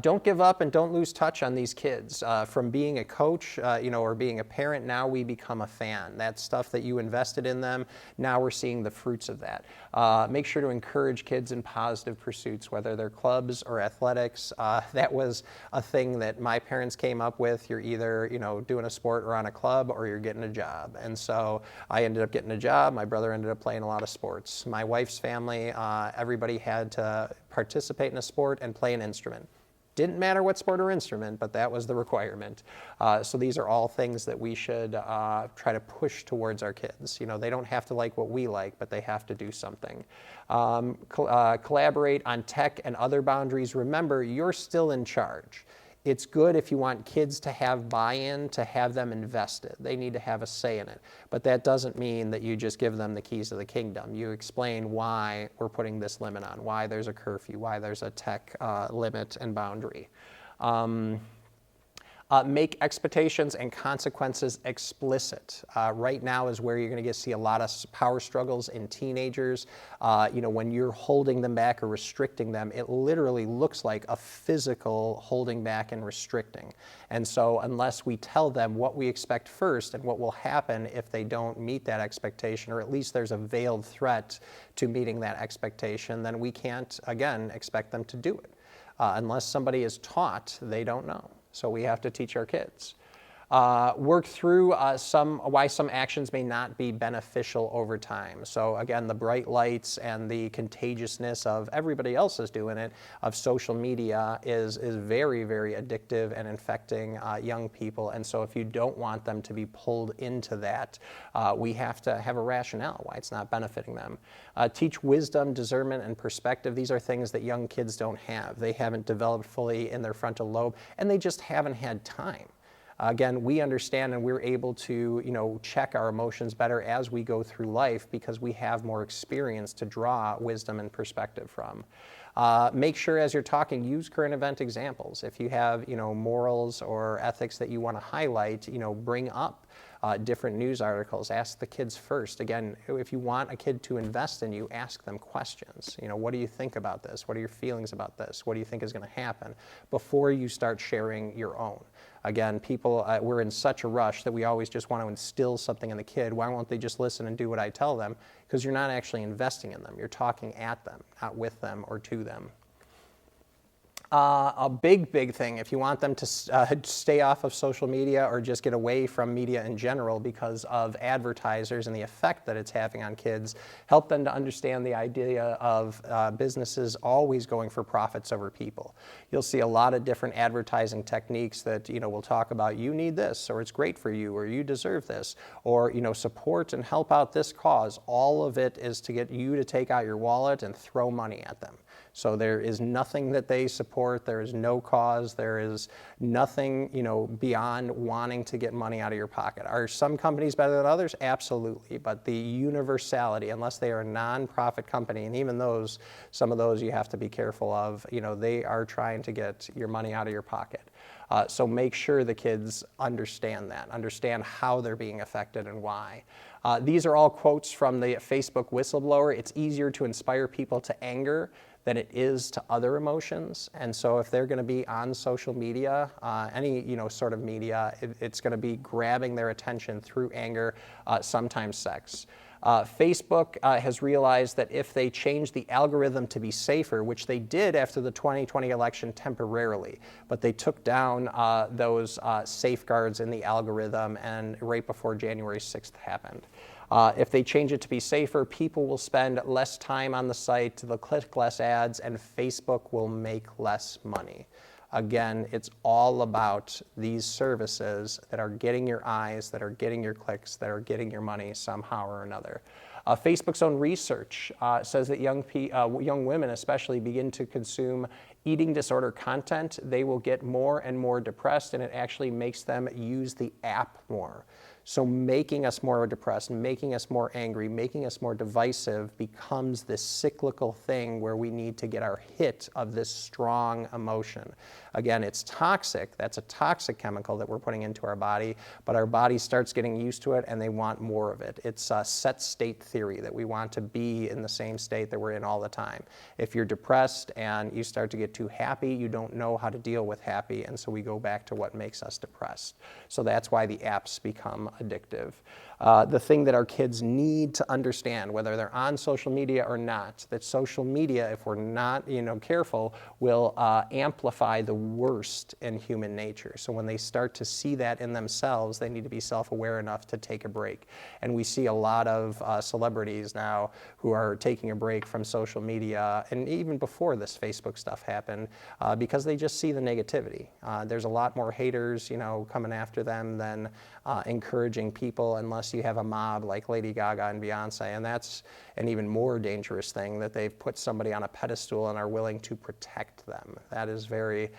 Don't give up and don't lose touch on these kids. From being a coach, or being a parent, now we become a fan. That stuff that you invested in them, now we're seeing the fruits of that. Make sure to encourage kids in positive pursuits, whether they're clubs or athletics. That was a thing that my parents came up with. You're either, doing a sport or on a club, or you're getting a job. And so I ended up getting a job. My brother ended up playing a lot of sports. My wife's family, everybody had to participate in a sport and play an instrument. Didn't matter what sport or instrument, but that was the requirement. So these are all things that we should try to push towards our kids. They don't have to like what we like, but they have to do something. Collaborate on tech and other boundaries. Remember, you're still in charge. It's good if you want kids to have buy-in, to have them invested. They need to have a say in it. But that doesn't mean that you just give them the keys to the kingdom. You explain why we're putting this limit on, why there's a curfew, why there's a tech limit and boundary. Make expectations and consequences explicit. Right now is where you're going to see a lot of power struggles in teenagers. When you're holding them back or restricting them, it literally looks like a physical holding back and restricting. And so unless we tell them what we expect first and what will happen if they don't meet that expectation, or at least there's a veiled threat to meeting that expectation, then we can't, again, expect them to do it. Unless somebody is taught, they don't know. So we have to teach our kids. Work through why some actions may not be beneficial over time. So again, the bright lights and the contagiousness of everybody else is doing it, of social media is very, very addictive and infecting young people. And so if you don't want them to be pulled into that, we have to have a rationale why it's not benefiting them. Teach wisdom, discernment, and perspective. These are things that young kids don't have. They haven't developed fully in their frontal lobe, and they just haven't had time. Again, we understand and we're able to, check our emotions better as we go through life because we have more experience to draw wisdom and perspective from. Make sure as you're talking, use current event examples. If you have, morals or ethics that you want to highlight, bring up different news articles. Ask the kids first. Again, if you want a kid to invest in you, ask them questions. What do you think about this? What are your feelings about this? What do you think is going to happen? Before you start sharing your own. Again, people, we're in such a rush that we always just want to instill something in the kid. Why won't they just listen and do what I tell them? Because you're not actually investing in them. You're talking at them, not with them or to them. A big thing, if you want them to stay off of social media or just get away from media in general because of advertisers and the effect that it's having on kids, help them to understand the idea of businesses always going for profits over people. You'll see a lot of different advertising techniques that, will talk about you need this, or it's great for you, or you deserve this, or, support and help out this cause. All of it is to get you to take out your wallet and throw money at them. So there is nothing that they support, there is no cause, there is nothing, beyond wanting to get money out of your pocket. Are some companies better than others? Absolutely, but the universality, unless they are a nonprofit company, and even those, some of those you have to be careful of, they are trying to get your money out of your pocket. So make sure the kids understand that, understand how they're being affected and why. These are all quotes from the Facebook whistleblower. It's easier to inspire people to anger than it is to other emotions. And so if they're going to be on social media, any sort of media, it's going to be grabbing their attention through anger, sometimes sex. Facebook has realized that if they change the algorithm to be safer, which they did after the 2020 election temporarily, but they took down those safeguards in the algorithm and right before January 6th happened. If they change it to be safer, people will spend less time on the site, they'll click less ads, and Facebook will make less money. Again, it's all about these services that are getting your eyes, that are getting your clicks, that are getting your money somehow or another. Facebook's own research says that young women especially begin to consume eating disorder content, they will get more and more depressed, and it actually makes them use the app more. So making us more depressed, making us more angry, making us more divisive becomes this cyclical thing where we need to get our hit of this strong emotion. Again, it's toxic. That's a toxic chemical that we're putting into our body, but our body starts getting used to it and they want more of it. It's a set state theory that we want to be in the same state that we're in all the time. If you're depressed and you start to get too happy, you don't know how to deal with happy, and so we go back to what makes us depressed. So that's why the apps become addictive. The thing that our kids need to understand, whether they're on social media or not, that social media, if we're not careful, will amplify the worst in human nature. So when they start to see that in themselves, they need to be self-aware enough to take a break. And we see a lot of celebrities now who are taking a break from social media, and even before this Facebook stuff happened, because they just see the negativity. There's a lot more haters, coming after them than encouraging people, unless you have a mob like Lady Gaga and Beyonce, and that's an even more dangerous thing, that they've put somebody on a pedestal and are willing to protect them. That is very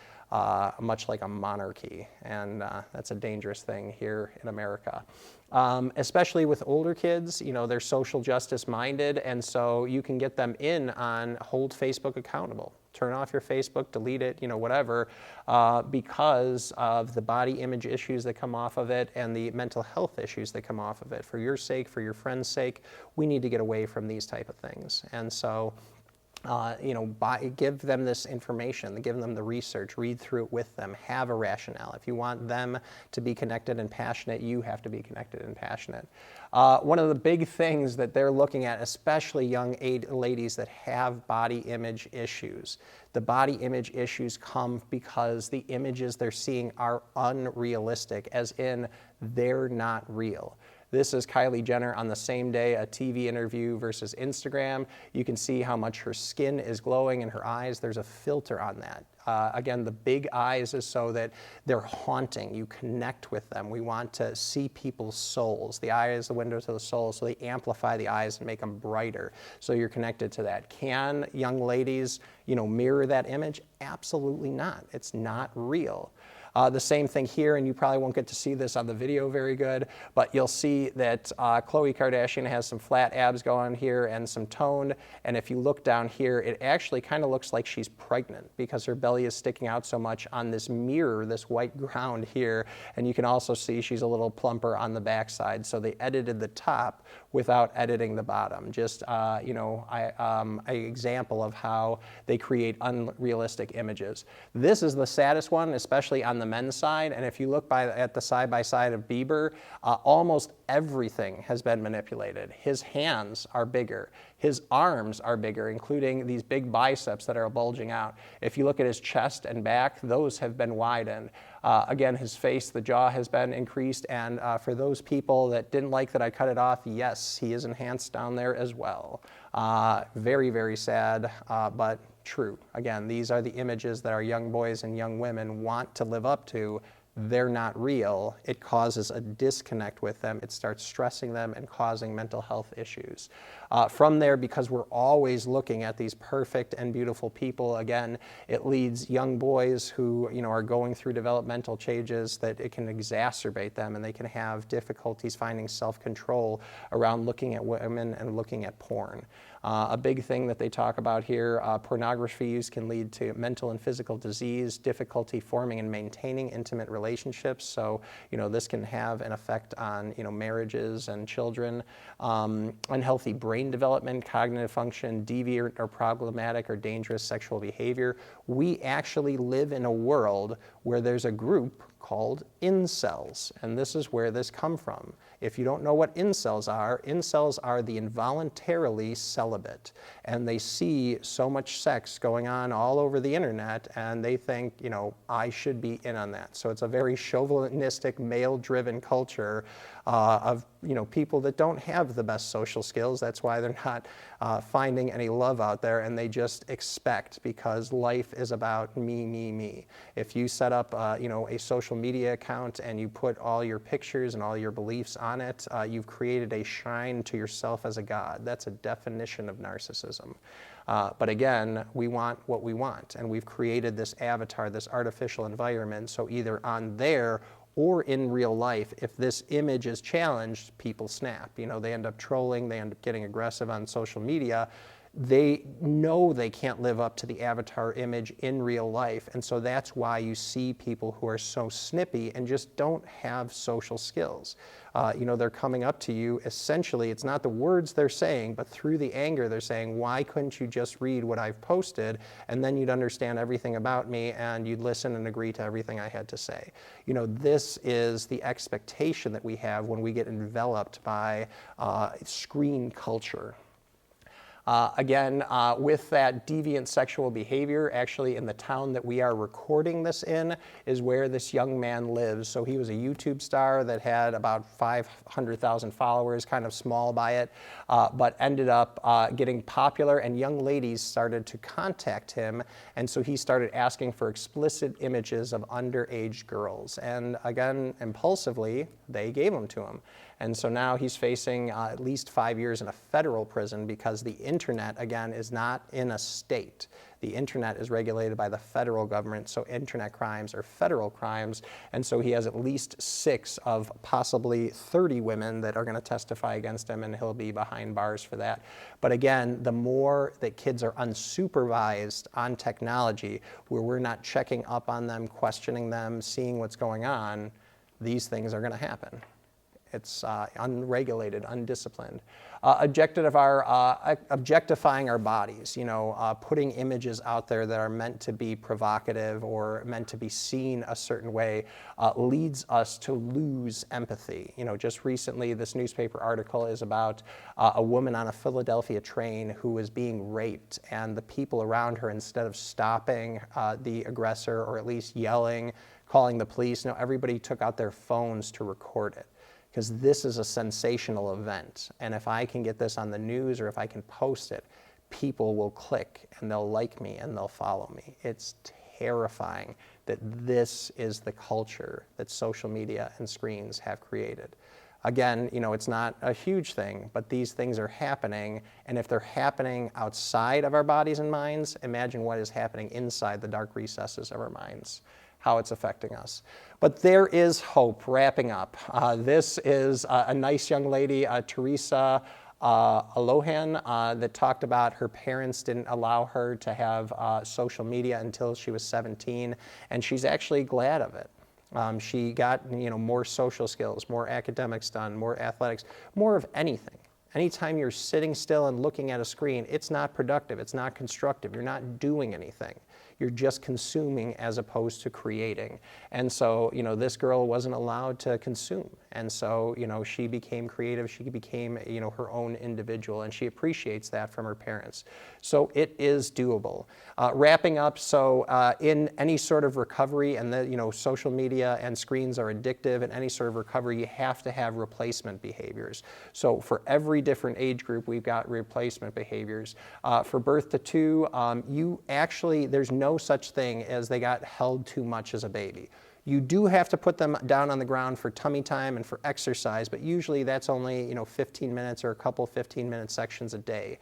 much like a monarchy, and that's a dangerous thing here in America. Especially with older kids, they're social justice minded, and so you can get them in on hold Facebook accountable. Turn off your Facebook, delete it, whatever, because of the body image issues that come off of it and the mental health issues that come off of it. For your sake, for your friend's sake, we need to get away from these type of things. And so, give them this information, give them the research, read through it with them, have a rationale. If you want them to be connected and passionate, you have to be connected and passionate. One of the big things that they're looking at, especially young ladies that have body image issues, the body image issues come because the images they're seeing are unrealistic, as in they're not real. This is Kylie Jenner on the same day, a TV interview versus Instagram. You can see how much her skin is glowing in her eyes. There's a filter on that. Again, the big eyes is so that they're haunting. You connect with them. We want to see people's souls. The eye is the window to the soul, so they amplify the eyes and make them brighter. So you're connected to that. Can young ladies, mirror that image? Absolutely not. It's not real. The same thing here, and you probably won't get to see this on the video very good, but you'll see that Khloe Kardashian has some flat abs going here and some toned, and if you look down here, it actually kind of looks like she's pregnant because her belly is sticking out so much on this mirror, this white ground here, and you can also see she's a little plumper on the backside. So they edited the top without editing the bottom. Just an example of how they create unrealistic images. This is the saddest one, especially on the men's side. And if you look at the side by side of Bieber, almost everything has been manipulated. His hands are bigger. His arms are bigger, including these big biceps that are bulging out. If you look at his chest and back, those have been widened. Again, his face, the jaw has been increased, and for those people that didn't like that I cut it off, yes, he is enhanced down there as well. Very, very sad, but true. Again, these are the images that our young boys and young women want to live up to. They're not real. It causes a disconnect with them. It starts stressing them and causing mental health issues. From there, because we're always looking at these perfect and beautiful people, again, it leads young boys who are going through developmental changes that it can exacerbate them, and they can have difficulties finding self-control around looking at women and looking at porn. A big thing that they talk about here, pornography use can lead to mental and physical disease, difficulty forming and maintaining intimate relationships. So, this can have an effect on, marriages and children. Unhealthy brain development, cognitive function, deviant or problematic or dangerous sexual behavior. We actually live in a world where there's a group called incels, and this is where this comes from. If you don't know what incels are the involuntarily celibate, and they see so much sex going on all over the internet, and they think, I should be in on that. So it's a very chauvinistic, male-driven culture of people that don't have the best social skills. That's why they're not finding any love out there, and they just expect, because life is about me, me, me. If you set up a social media account and you put all your pictures and all your beliefs on it, you've created a shrine to yourself as a god. That's a definition of narcissism. But again, we want what we want, and we've created this avatar, this artificial environment, so either on there or in real life, if this image is challenged, people snap. They end up trolling, they end up getting aggressive on social media. They know they can't live up to the avatar image in real life, and so that's why you see people who are so snippy and just don't have social skills. They're coming up to you, essentially, it's not the words they're saying, but through the anger they're saying, why couldn't you just read what I've posted, and then you'd understand everything about me, and you'd listen and agree to everything I had to say. This is the expectation that we have when we get enveloped by screen culture. Again, with that deviant sexual behavior, actually in the town that we are recording this in is where this young man lives. So he was a YouTube star that had about 500,000 followers, kind of small by it, but ended up getting popular, and young ladies started to contact him, and so he started asking for explicit images of underage girls. And again, impulsively, they gave them to him. And so now he's facing at least 5 years in a federal prison because the internet, again, is not in a state. The internet is regulated by the federal government, so internet crimes are federal crimes. And so he has at least 6 of possibly 30 women that are going to testify against him, and he'll be behind bars for that. But again, the more that kids are unsupervised on technology, where we're not checking up on them, questioning them, seeing what's going on, these things are going to happen. It's unregulated, undisciplined. Objectifying our bodies, putting images out there that are meant to be provocative or meant to be seen a certain way leads us to lose empathy. Just recently, this newspaper article is about a woman on a Philadelphia train who was being raped, and the people around her, instead of stopping the aggressor or at least yelling, calling the police, everybody took out their phones to record it. Because this is a sensational event. And if I can get this on the news or if I can post it, people will click and they'll like me and they'll follow me. It's terrifying that this is the culture that social media and screens have created. Again, it's not a huge thing, but these things are happening. And if they're happening outside of our bodies and minds, imagine what is happening inside the dark recesses of our minds. how it's affecting us. But there is hope. Wrapping up. This is a nice young lady, Teresa Alohan, that talked about her parents didn't allow her to have social media until she was 17, and she's actually glad of it. She got more social skills, more academics done, more athletics, more of anything. Anytime you're sitting still and looking at a screen, it's not productive, it's not constructive, you're not doing anything. You're just consuming as opposed to creating. And so, this girl wasn't allowed to consume. And so, she became creative, she became, her own individual, and she appreciates that from her parents. So it is doable. Wrapping up, so in any sort of recovery, and social media and screens are addictive, in any sort of recovery, you have to have replacement behaviors. So for every different age group, we've got replacement behaviors. For birth to 2, there's no such thing as they got held too much as a baby. You do have to put them down on the ground for tummy time and for exercise, but usually that's only 15 minutes or a couple 15-minute sections a day.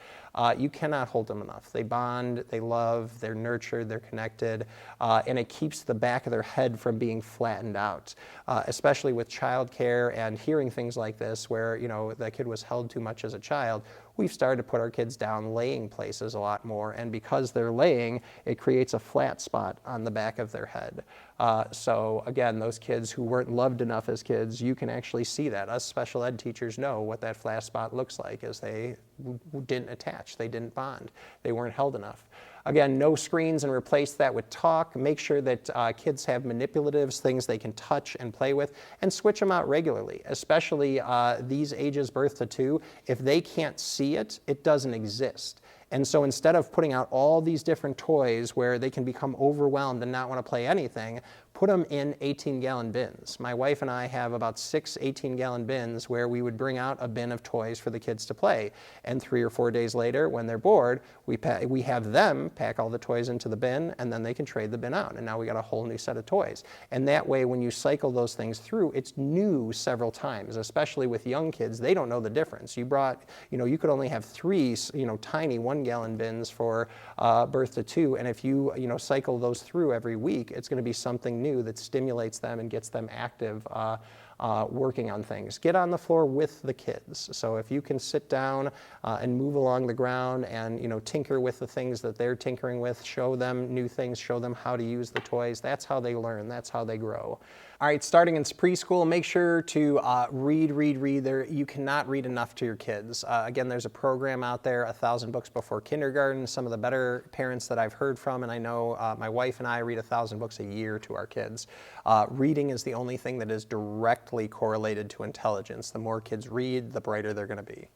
You cannot hold them enough. They bond, they love, they're nurtured, they're connected, and it keeps the back of their head from being flattened out, especially with childcare and hearing things like this where the kid was held too much as a child. We've started to put our kids down laying places a lot more, and because they're laying, it creates a flat spot on the back of their head. So again, those kids who weren't loved enough as kids, you can actually see that. Us special ed teachers know what that flat spot looks like, as they didn't attach, they didn't bond, they weren't held enough. Again, no screens, and replace that with talk. Make sure that kids have manipulatives, things they can touch and play with, and switch them out regularly, especially these ages, birth to 2. If they can't see it, it doesn't exist. And so instead of putting out all these different toys where they can become overwhelmed and not want to play anything, put them in 18-gallon bins. My wife and I have about 6 18-gallon bins where we would bring out a bin of toys for the kids to play. And 3 or 4 days later, when they're bored, we have them pack all the toys into the bin, and then they can trade the bin out. And now we got a whole new set of toys. And that way, when you cycle those things through, it's new several times, especially with young kids. They don't know the difference. You could only have 3, tiny 1-gallon bins for birth to 2. And if you, cycle those through every week, it's going to be something new that stimulates them and gets them active working on things. Get on the floor with the kids. So if you can sit down and move along the ground and tinker with the things that they're tinkering with, show them new things, show them how to use the toys. That's how they learn. That's how they grow. All right, starting in preschool, make sure to read. You cannot read enough to your kids. Again, there's a program out there, 1,000 Books Before Kindergarten. Some of the better parents that I've heard from, and I know my wife and I read 1,000 books a year to our kids. Reading is the only thing that is directly correlated to intelligence. The more kids read, the brighter they're going to be.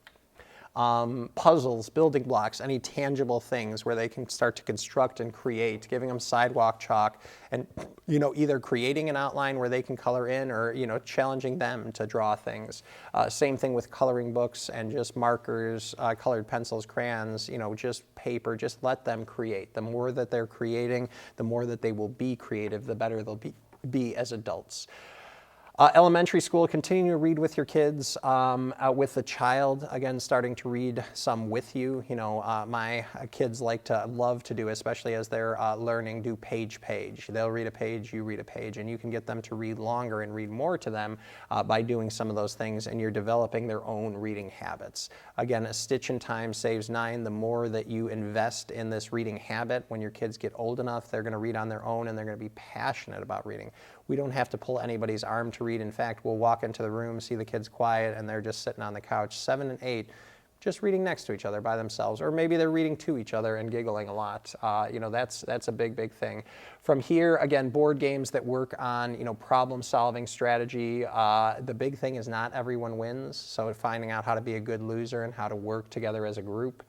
Puzzles, building blocks, any tangible things where they can start to construct and create, giving them sidewalk chalk and, either creating an outline where they can color in or, challenging them to draw things. Same thing with coloring books and just markers, colored pencils, crayons, just paper, just let them create. The more that they're creating, the more that they will be creative, the better they'll be as adults. Elementary school, continue to read with your kids, with the child, again, starting to read some with you. My kids love to do, especially as they're learning, do page. They'll read a page, you read a page, and you can get them to read longer and read more to them by doing some of those things, and you're developing their own reading habits. Again, a stitch in time saves 9. The more that you invest in this reading habit, when your kids get old enough, they're going to read on their own and they're going to be passionate about reading. We don't have to pull anybody's arm to read. In fact, we'll walk into the room, see the kids quiet, and they're just sitting on the couch, 7 and 8, just reading next to each other by themselves, or maybe they're reading to each other and giggling a lot. That's a big thing. From here, again, board games that work on, problem-solving strategy. The big thing is not everyone wins, so finding out how to be a good loser and how to work together as a group.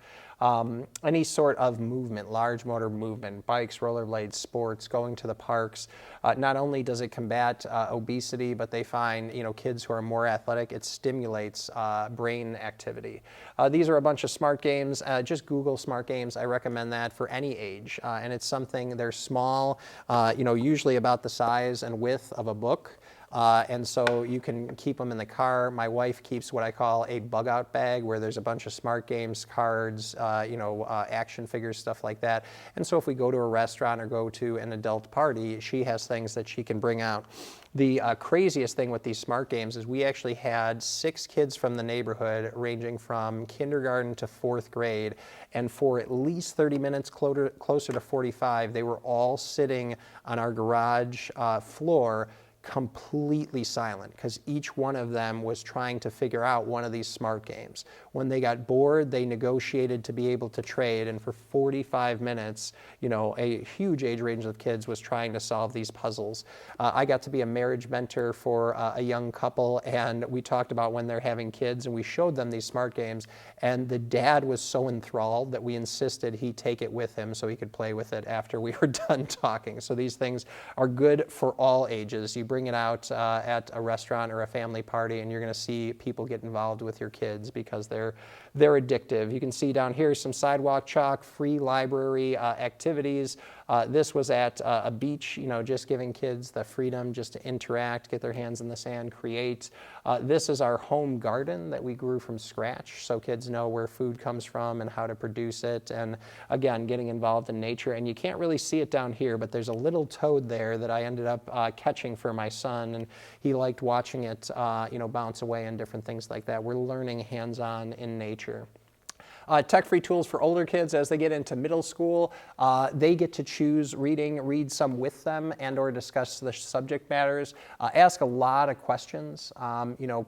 Any sort of movement, large motor movement, bikes, rollerblades, sports, going to the parks. Not only does it combat obesity, but they find, kids who are more athletic, it stimulates brain activity. These are a bunch of smart games. Just Google smart games. I recommend that for any age. And it's something, they're small, usually about the size and width of a book. And so you can keep them in the car. My wife keeps what I call a bug out bag where there's a bunch of smart games, cards, action figures, stuff like that. And so if we go to a restaurant or go to an adult party, she has things that she can bring out. The craziest thing with these smart games is we actually had 6 kids from the neighborhood ranging from kindergarten to 4th grade, and for at least 30 minutes, closer to 45, they were all sitting on our garage floor completely silent because each one of them was trying to figure out one of these smart games. When they got bored, they negotiated to be able to trade, and for 45 minutes, a huge age range of kids was trying to solve these puzzles. I got to be a marriage mentor for a young couple, and we talked about when they're having kids, and we showed them these smart games, and the dad was so enthralled that we insisted he take it with him so he could play with it after we were done talking. So these things are good for all ages. You bring it out at a restaurant or a family party, and you're going to see people get involved with your kids because they're addictive. You can see down here some sidewalk chalk, free library activities. This was at a beach, just giving kids the freedom just to interact, get their hands in the sand, create. This is our home garden that we grew from scratch, so kids know where food comes from and how to produce it. And again, getting involved in nature. And you can't really see it down here, but there's a little toad there that I ended up catching for my son, and he liked watching it, bounce away and different things like that. We're learning hands-on in nature. Tech-free tools for older kids as they get into middle school. They get to choose read some with them, and or discuss the subject matters. Ask a lot of questions,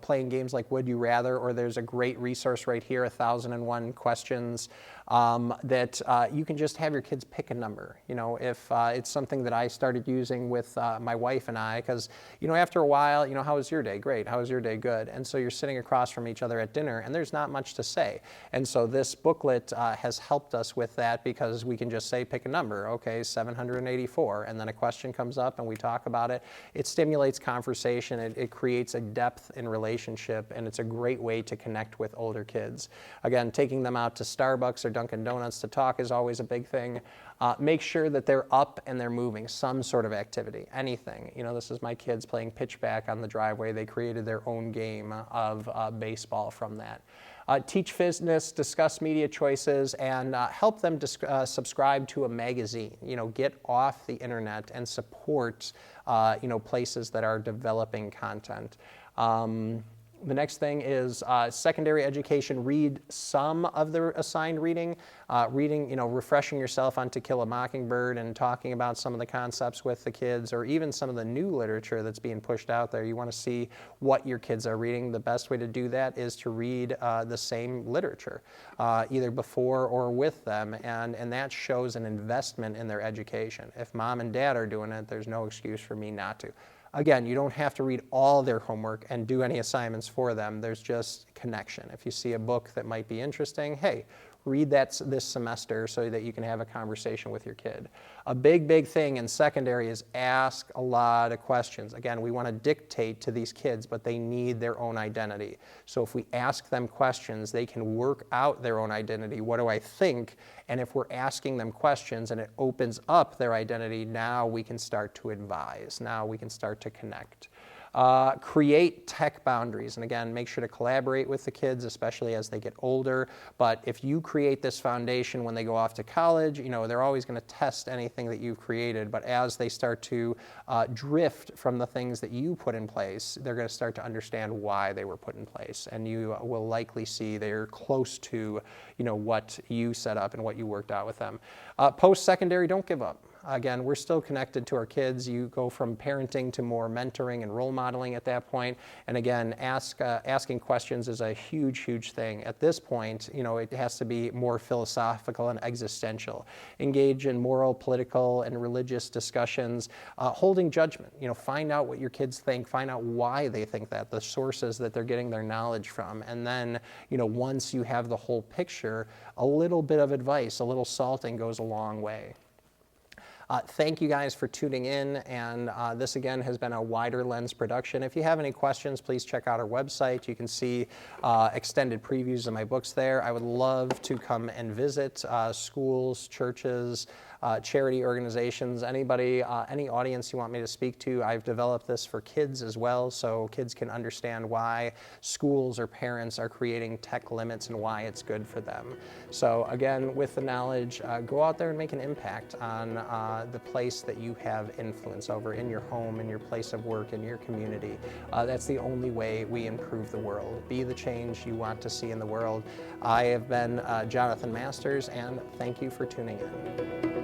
playing games like Would You Rather, or there's a great resource right here, 1001 Questions, that you can just have your kids pick a number. If it's something that I started using with my wife and I, because, after a while, how was your day? Great. How was your day? Good. And so you're sitting across from each other at dinner, and there's not much to say. And so this booklet has helped us with that, because we can just say, pick a number. Okay, 784. And then a question comes up and we talk about it. It stimulates conversation. It creates a depth in relationship, and it's a great way to connect with older kids. Again, taking them out to Starbucks or Dunkin' Donuts to talk is always a big thing. Make sure that they're up and they're moving, some sort of activity, anything. This is my kids playing pitchback on the driveway. They created their own game of baseball from that. Teach fitness, discuss media choices, and help them subscribe to a magazine. Get off the internet and support places that are developing content. The next thing is secondary education. Read some of the assigned reading. Refreshing yourself on To Kill a Mockingbird and talking about some of the concepts with the kids, or even some of the new literature that's being pushed out there. You want to see what your kids are reading. The best way to do that is to read the same literature, either before or with them, and that shows an investment in their education. If mom and dad are doing it, there's no excuse for me not to. Again, you don't have to read all their homework and do any assignments for them. There's just connection. If you see a book that might be interesting, hey, read that this semester so that you can have a conversation with your kid. A big thing in secondary is ask a lot of questions. Again, we want to dictate to these kids, but they need their own identity. So if we ask them questions, they can work out their own identity. What do I think? And if we're asking them questions and it opens up their identity, now we can start to advise. Now we can start to connect. Create tech boundaries. And again, make sure to collaborate with the kids, especially as they get older. But if you create this foundation when they go off to college, they're always going to test anything that you've created. But as they start to drift from the things that you put in place, they're going to start to understand why they were put in place. And you will likely see they're close to, what you set up and what you worked out with them. Post-secondary, don't give up. Again, we're still connected to our kids. You go from parenting to more mentoring and role modeling at that point. And again, asking questions is a huge thing. At this point, it has to be more philosophical and existential. Engage in moral, political, and religious discussions. Holding judgment. Find out what your kids think. Find out why they think that, the sources that they're getting their knowledge from. And then, once you have the whole picture, a little bit of advice, a little salting goes a long way. Thank you guys for tuning in, and this again has been a Wider Lens production. If you have any questions, please check out our website. You can see extended previews of my books there. I would love to come and visit schools, churches, charity organizations, anybody, any audience you want me to speak to. I've developed this for kids as well, so kids can understand why schools or parents are creating tech limits and why it's good for them. So again, with the knowledge, go out there and make an impact on the place that you have influence over in your home, in your place of work, in your community. That's the only way we improve the world. Be the change you want to see in the world. I have been Jonathan Masters, and thank you for tuning in.